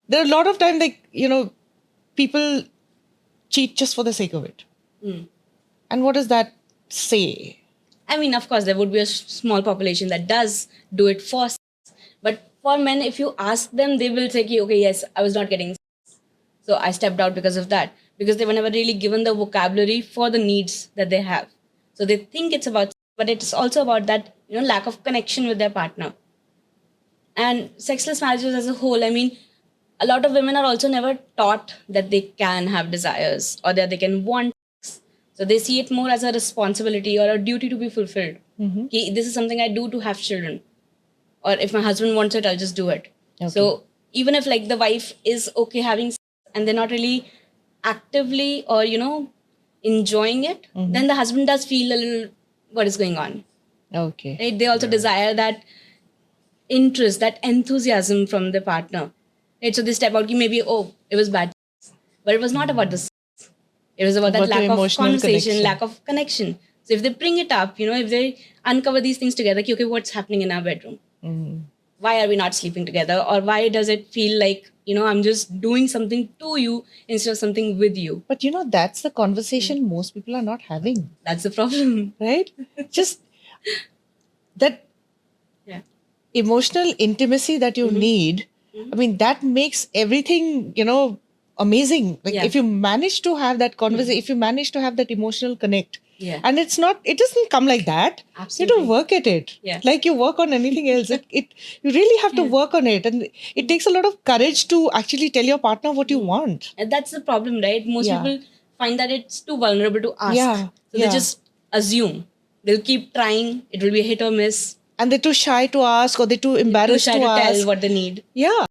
there are a lot of time, like, people cheat just for the sake of it. And what does that say? I mean, of course, there would be a small population that does do it for sex. But for men, if you ask them, they will say, okay, yes, I was not getting sex. So I stepped out because of that. Because they were never really given the vocabulary for the needs that they have. So they think it's about sex, but it's also about that, lack of connection with their partner. And sexless marriages as a whole, I mean, a lot of women are also never taught that they can have desires or that they can want sex. So they see it more as a responsibility or a duty to be fulfilled. Okay, this is something I do to have children. Or if my husband wants it, I'll just do it. Okay. So even if like the wife is okay having sex and they're not really actively or, enjoying it, then the husband does feel a little what is going on. Okay. Right? They also desire that interest, that enthusiasm from the partner. Right? So they step out, maybe, it was bad. But it was not about the sex. It was about that About your lack of emotional conversation, connection. lack of connection. So if they bring it up, if they uncover these things together, okay, what's happening in our bedroom? Why are we not sleeping together? Or why does it feel like, I'm just doing something to you instead of something with you? But that's the conversation most people are not having, That's the problem. right? Just that Yeah. emotional intimacy that you need. I mean, that makes everything, amazing. Like Yeah. if you manage to have that conversation, if you manage to have that emotional connect, Yeah. and it doesn't come like that. You have Absolutely. to work at it. Yeah. Like you work on anything else. You really have to work on it. And it takes a lot of courage to actually tell your partner what you want. And that's the problem, right? Most Yeah. people find that it's too vulnerable to ask. Yeah. So Yeah. they just assume. They'll keep trying. It will be a hit or miss. And they're too shy to ask, or they're too embarrassed Too shy to ask. tell what they need. Yeah.